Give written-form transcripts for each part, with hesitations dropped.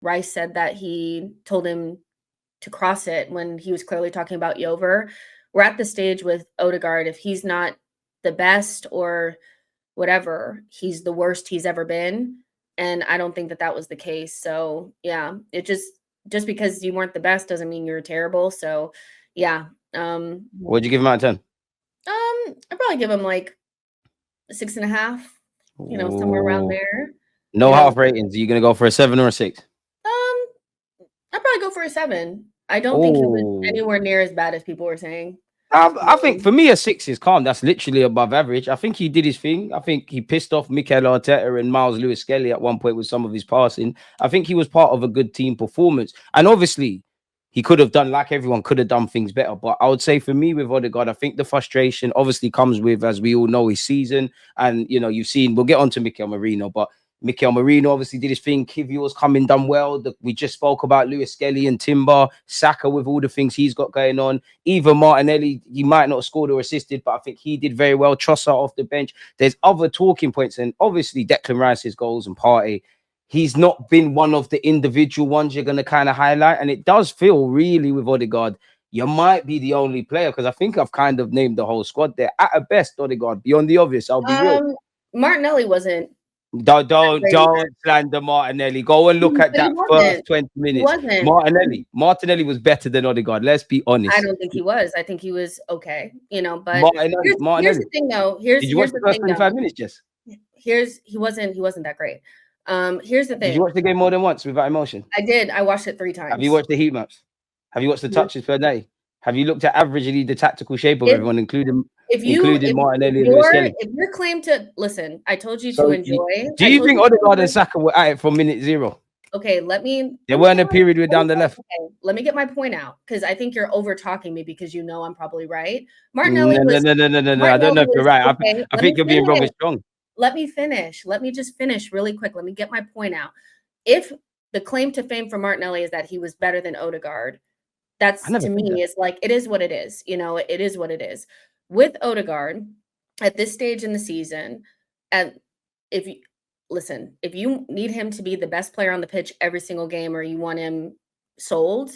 Rice said that he told him to cross it when he was clearly talking about Jover. We're at the stage with Ødegaard, if he's not the best or whatever, he's the worst he's ever been. And I don't think that that was the case. So yeah, it just because you weren't the best doesn't mean you're terrible. So yeah. What'd you give him out of 10? I'd probably give him like 6.5, somewhere around there. No half ratings. Are you gonna go for a 7 or a 6? I'd probably go for a 7. I don't think he was anywhere near as bad as people were saying. I think for me a 6 is calm. That's literally above average. I think he did his thing. I think he pissed off Mikel Arteta and Miles Lewis-Skelly at one point with some of his passing. I think he was part of a good team performance. And obviously, he could have done, like everyone, could have done things better. But I would say for me with Odegaard, I think the frustration obviously comes with, as we all know, his season. And, you've seen, we'll get on to Mikel Merino, but Mikel Merino obviously did his thing. Kivior's coming done well. We just spoke about Lewis Skelly and Timber, Saka with all the things he's got going on. Even Martinelli, he might not have scored or assisted, but I think he did very well. Trossard off the bench. There's other talking points, and obviously Declan Rice's goals and Partey. He's not been one of the individual ones you're going to kind of highlight, and it does feel really with Ødegaard, you might be the only player, because I think I've kind of named the whole squad there. At a best, Ødegaard, beyond the obvious, I'll be real. Martinelli wasn't. Don't slander Martinelli. Go and look at that first 20 minutes. Martinelli was better than Odegaard. Let's be honest. I don't think he was. I think he was okay. But here's the thing, though. Did you watch the first 25 minutes, Jess? He wasn't that great. Here's the thing. Did you watch the game more than once without emotion? I did. I watched it 3 times. Have you watched the heat maps? Have you watched the touches per day? Have you looked at averagely the tactical shape of everyone, including Martinelli and Lewis Skelly? If your claim to listen, I told you to enjoy. Do you think Odegaard and Saka were at it from minute 0? Okay, There weren't a period we're down the left. Okay, let me get my point out, because I think you're over talking me, because I'm probably right. Martinelli No. I don't know if you're right. Okay, I think you're being wrong and strong. Let me finish. Let me just finish really quick. Let me get my point out. If the claim to fame for Martinelli is that he was better than Ødegaard, that's, to me, is like, it is what it is. It is what it is. With Ødegaard, at this stage in the season, and if you need him to be the best player on the pitch every single game, or you want him sold,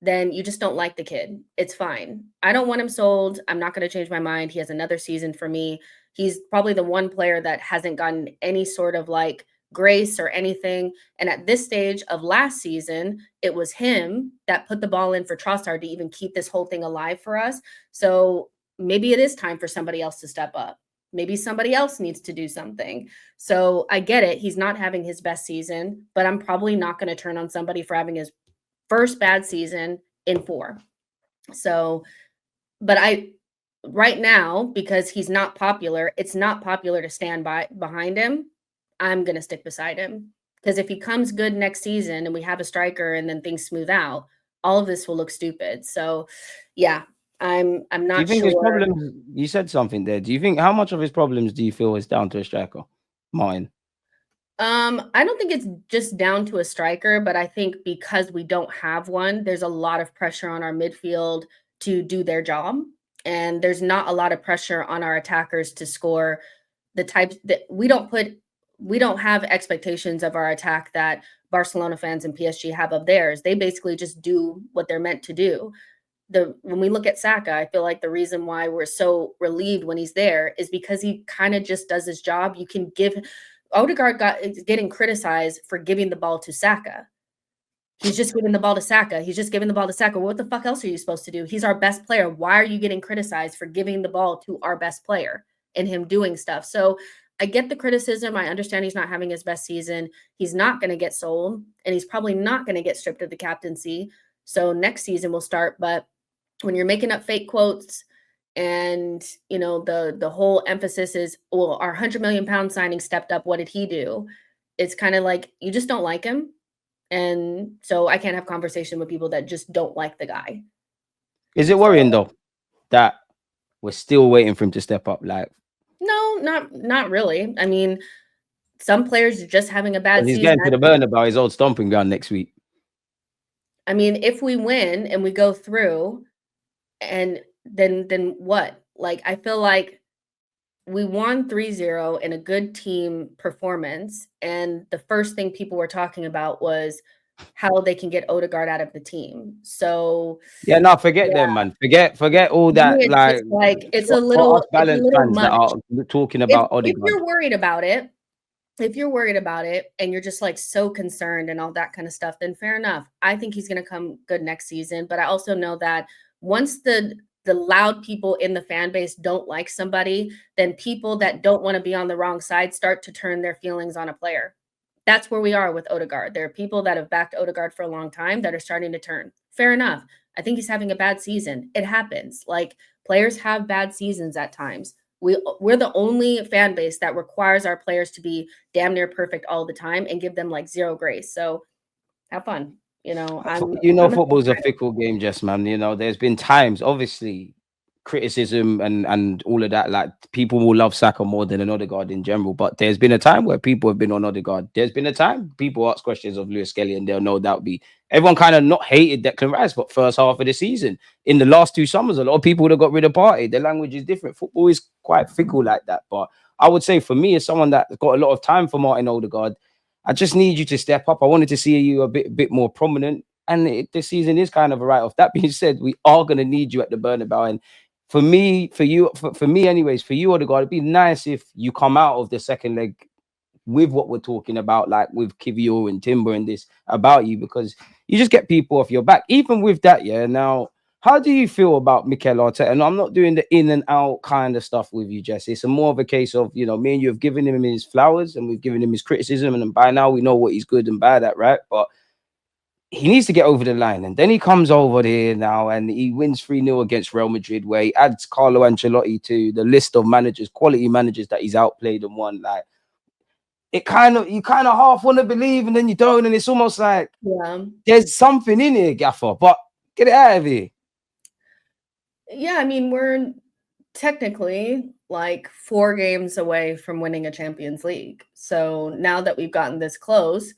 then you just don't like the kid. It's fine. I don't want him sold. I'm not going to change my mind. He has another season for me. He's probably the one player that hasn't gotten any sort of like grace or anything. And at this stage of last season, it was him that put the ball in for Trossard to even keep this whole thing alive for us. So maybe it is time for somebody else to step up. Maybe somebody else needs to do something. So I get it. He's not having his best season, but I'm probably not going to turn on somebody for having his first bad season in 4. So, but right now, because he's not popular, it's not popular to stand behind him. I'm going to stick beside him, because if he comes good next season and we have a striker and then things smooth out, all of this will look stupid. So yeah, I'm not sure. His problems, you said something there. Do you think, how much of his problems do you feel is down to a striker? Mine. I don't think it's just down to a striker, but I think because we don't have one, there's a lot of pressure on our midfield to do their job. And there's not a lot of pressure on our attackers to score the types that we don't have expectations of our attack that Barcelona fans and PSG have of theirs. They basically just do what they're meant to do. When we look at Saka, I feel like the reason why we're so relieved when he's there is because he kind of just does his job. You can give Ødegaard getting criticized for giving the ball to Saka. He's just giving the ball to Saka. He's just giving the ball to Saka. What the fuck else are you supposed to do? He's our best player. Why are you getting criticized for giving the ball to our best player and him doing stuff? So I get the criticism. I understand he's not having his best season. He's not going to get sold, and he's probably not going to get stripped of the captaincy. So next season will start. But when you're making up fake quotes and, the whole emphasis is, well, our £100 million signing stepped up. What did he do? It's kind of like, you just don't like him. And so I can't have conversation with people that just don't like the guy. Is it worrying though that we're still waiting for him to step up? Like, no, not really. I mean, some players are just having a bad season. He's getting to the Bernabeu, his old stomping ground next week. I mean, if we win and we go through, and then what? Like, I feel like we won 3-0 in a good team performance. And the first thing people were talking about was, how they can get Ødegaard out of the team. So yeah, no, forget them, man. Forget all to me, that. it's Like just like for us it's a balanced little fans that much. are talking If about Odegaard. you're worried about it, if you're worried about it and you're just like so concerned and all that kind of stuff, then fair enough. I think he's going to come good next season. But I also know that once the loud people in the fan base don't like somebody, then people that don't want to be on the wrong side start to turn their feelings on a player. That's where we are with Ødegaard. There are people that have backed Ødegaard for a long time that are starting to turn. Fair enough. I think he's having a bad season. It happens. Like players have bad seasons at times. We're the only fan base that requires our players to be damn near perfect all the time and give them like zero grace. So have fun. You know, I'm Football's a fickle game, Jess, man. You know, there's been times, obviously, criticism and all of that. Like people will love Saka more than an Odegaard in general, but there's been a time where people have been on Odegaard. There's been a time people ask questions of Lewis Kelly, and they'll no doubt be everyone kind of not hated Declan Rice, but first half of the season in the last 2 summers, a lot of people would have got rid of Partey. The language is different. Football is quite fickle like that. But I would say for me, as someone that's got a lot of time for Martin Odegaard, I just need you to step up. I wanted to see you a bit more prominent. And this season is kind of a write-off. That being said, we are going to need you at the Bernabeu. And for me, for me anyways, for you, Odegaard, it'd be nice if you come out of the second leg with what we're talking about, like with Kivior and Timber and this about you, because you just get people off your back. Even with that, yeah. Now, how do you feel about Mikel Arteta? And I'm not doing the in and out kind of stuff with you, Jesse. It's more of a case of, you know, me and you have given him his flowers and we've given him his criticism. And by now we know what he's good and bad at, right? But he needs to get over the line. And then he comes over here now and he wins 3-0 against Real Madrid, where he adds Carlo Ancelotti to the list of managers, quality managers that he's outplayed and won. Like, you kind of half want to believe and then you don't. And it's almost like there's something in here, Gaffer, but get it out of here. Yeah, I mean, we're technically like 4 games away from winning a Champions League. So now that we've gotten this close,